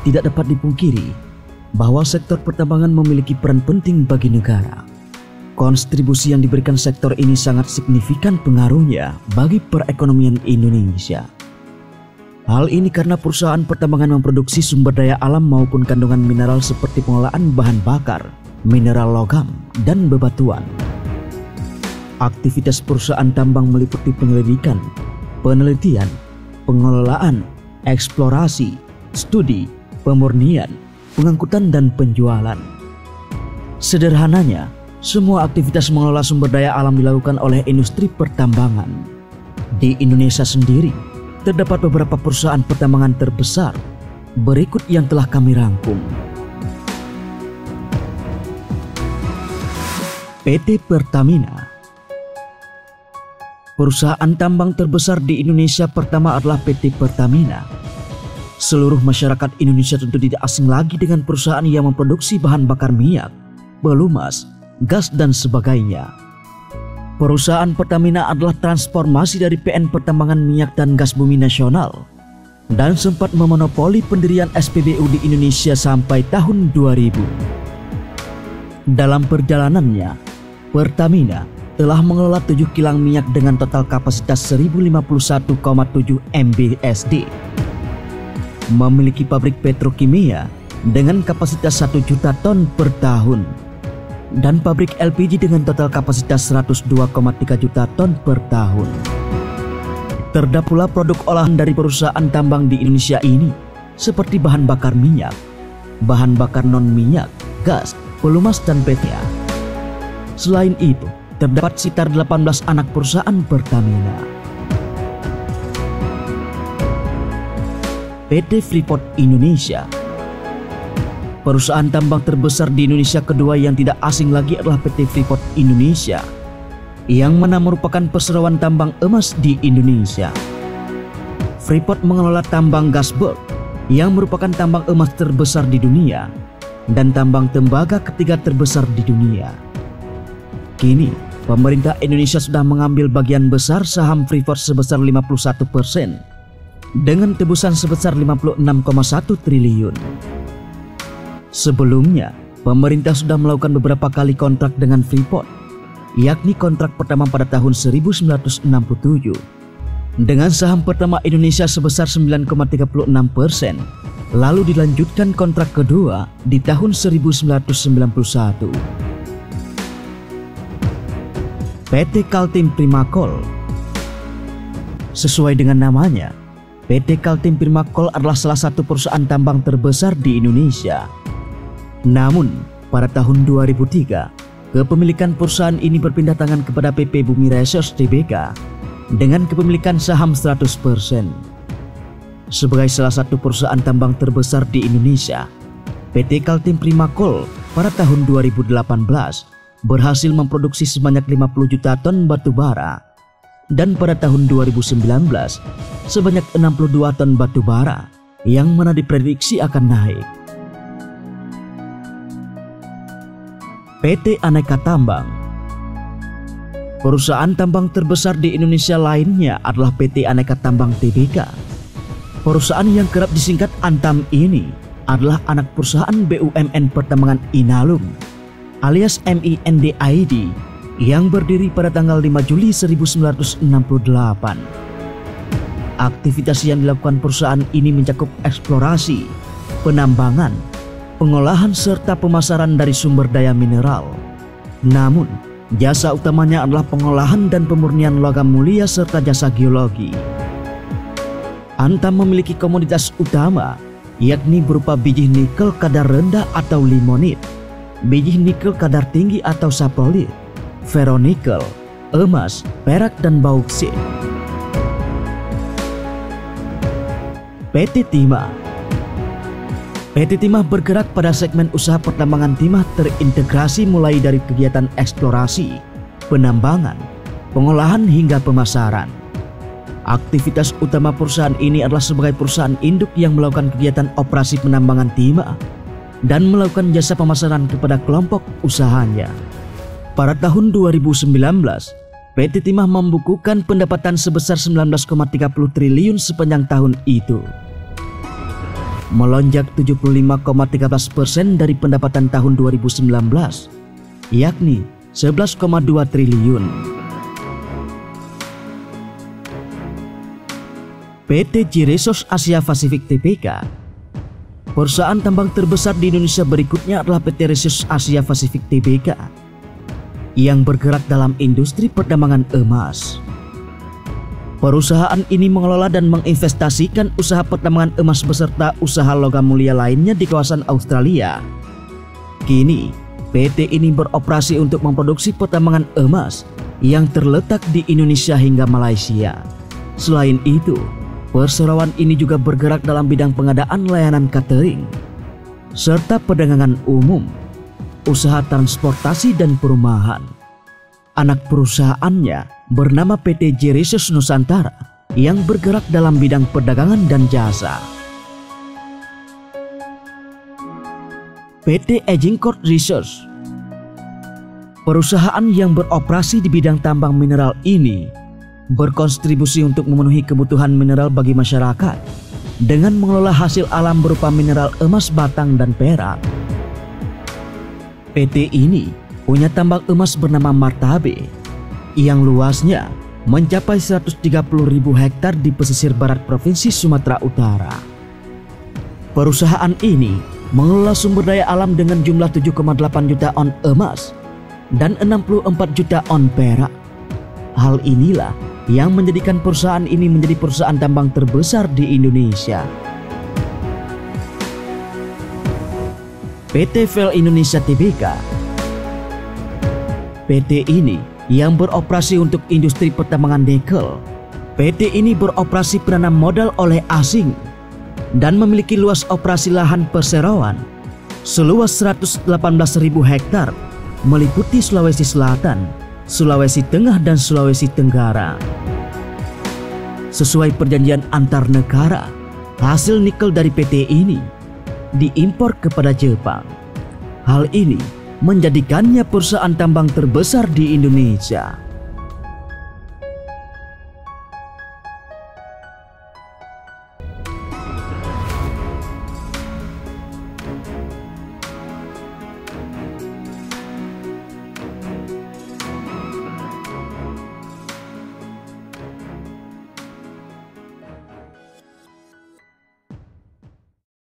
Tidak dapat dipungkiri bahwa sektor pertambangan memiliki peran penting bagi negara. Kontribusi yang diberikan sektor ini sangat signifikan pengaruhnya bagi perekonomian Indonesia. Hal ini karena perusahaan pertambangan memproduksi sumber daya alam maupun kandungan mineral seperti pengolahan bahan bakar, mineral logam, dan bebatuan. Aktivitas perusahaan tambang meliputi penyelidikan, penelitian, pengelolaan, eksplorasi, studi, pemurnian, pengangkutan, dan penjualan. Sederhananya, semua aktivitas mengelola sumber daya alam dilakukan oleh industri pertambangan. Di Indonesia sendiri, terdapat beberapa perusahaan pertambangan terbesar berikut yang telah kami rangkum. PT Pertamina. Perusahaan tambang terbesar di Indonesia pertama adalah PT Pertamina. Seluruh masyarakat Indonesia tentu tidak asing lagi dengan perusahaan yang memproduksi bahan bakar minyak, pelumas, gas, dan sebagainya. Perusahaan Pertamina adalah transformasi dari PN Pertambangan Minyak dan Gas Bumi Nasional dan sempat memonopoli pendirian SPBU di Indonesia sampai tahun 2000. Dalam perjalanannya, Pertamina telah mengelola 7 kilang minyak dengan total kapasitas 1051,7 MBSD. Memiliki pabrik petrokimia dengan kapasitas 1 juta ton per tahun dan pabrik LPG dengan total kapasitas 102,3 juta ton per tahun. Terdapat pula produk olahan dari perusahaan tambang di Indonesia ini seperti bahan bakar minyak, bahan bakar non-minyak, gas, pelumas, dan PTA. Selain itu, terdapat sekitar 18 anak perusahaan Pertamina. PT Freeport Indonesia. Perusahaan tambang terbesar di Indonesia kedua yang tidak asing lagi adalah PT Freeport Indonesia, yang mana merupakan perseroan tambang emas di Indonesia. Freeport mengelola tambang Gasberg, yang merupakan tambang emas terbesar di dunia, dan tambang tembaga ketiga terbesar di dunia. Kini, pemerintah Indonesia sudah mengambil bagian besar saham Freeport sebesar 51%, dengan tebusan sebesar 56,1 triliun. Sebelumnya, pemerintah sudah melakukan beberapa kali kontrak dengan Freeport, yakni kontrak pertama pada tahun 1967 dengan saham pertama Indonesia sebesar 9,36%, lalu dilanjutkan kontrak kedua di tahun 1991. PT Kaltim Primakol. Sesuai dengan namanya, PT Kaltim Primakol adalah salah satu perusahaan tambang terbesar di Indonesia. Namun, pada tahun 2003, kepemilikan perusahaan ini berpindah tangan kepada PP Bumi Resource Tbk dengan kepemilikan saham 100%. Sebagai salah satu perusahaan tambang terbesar di Indonesia, PT Kaltim Primakol pada tahun 2018 berhasil memproduksi sebanyak 50 juta ton batu bara dan pada tahun 2019 sebanyak 62 ton batu bara yang mana diprediksi akan naik. PT Aneka Tambang. Perusahaan tambang terbesar di Indonesia lainnya adalah PT Aneka Tambang Tbk. Perusahaan yang kerap disingkat Antam ini adalah anak perusahaan BUMN Pertambangan Inalum alias MINDID yang berdiri pada tanggal 5 Juli 1968. Aktivitas yang dilakukan perusahaan ini mencakup eksplorasi, penambangan, pengolahan serta pemasaran dari sumber daya mineral. Namun, jasa utamanya adalah pengolahan dan pemurnian logam mulia serta jasa geologi. Antam memiliki komoditas utama, yakni berupa biji nikel kadar rendah atau limonit, biji nikel kadar tinggi atau saprolit, ferronikel, emas, perak, dan bauksit. PT Timah. PT Timah bergerak pada segmen usaha pertambangan timah terintegrasi mulai dari kegiatan eksplorasi, penambangan, pengolahan hingga pemasaran. Aktivitas utama perusahaan ini adalah sebagai perusahaan induk yang melakukan kegiatan operasi penambangan timah dan melakukan jasa pemasaran kepada kelompok usahanya. Pada tahun 2019, PT Timah membukukan pendapatan sebesar 19,30 triliun sepanjang tahun itu. melonjak 75,13% dari pendapatan tahun 2019, yakni 11,2 triliun. PT G-Resource Asia Pasifik Tbk. Perusahaan tambang terbesar di Indonesia berikutnya adalah PT Resource Asia Pasifik Tbk yang bergerak dalam industri pertambangan emas. Perusahaan ini mengelola dan menginvestasikan usaha pertambangan emas beserta usaha logam mulia lainnya di kawasan Australia. Kini, PT ini beroperasi untuk memproduksi pertambangan emas yang terletak di Indonesia hingga Malaysia. Selain itu, perseroan ini juga bergerak dalam bidang pengadaan layanan catering, serta perdagangan umum, usaha transportasi dan perumahan. Anak perusahaannya bernama PT G-Resource Nusantara yang bergerak dalam bidang perdagangan dan jasa. PT Agincourt Resource. Perusahaan yang beroperasi di bidang tambang mineral ini berkontribusi untuk memenuhi kebutuhan mineral bagi masyarakat dengan mengelola hasil alam berupa mineral emas batang dan perak. PT ini punya tambang emas bernama Martabe yang luasnya mencapai 130.000 hektar di pesisir barat Provinsi Sumatera Utara. Perusahaan ini mengelola sumber daya alam dengan jumlah 7,8 juta on emas dan 64 juta on perak. Hal inilah yang menjadikan perusahaan ini menjadi perusahaan tambang terbesar di Indonesia. PT Vel Indonesia Tbk. PT ini yang beroperasi untuk industri pertambangan nikel. PT ini beroperasi penanam modal oleh asing dan memiliki luas operasi lahan perseroan seluas 118.000 hektar meliputi Sulawesi Selatan, Sulawesi Tengah dan Sulawesi Tenggara. Sesuai perjanjian antar negara, hasil nikel dari PT ini diimpor kepada Jepang. Hal ini menjadikannya perusahaan tambang terbesar di Indonesia.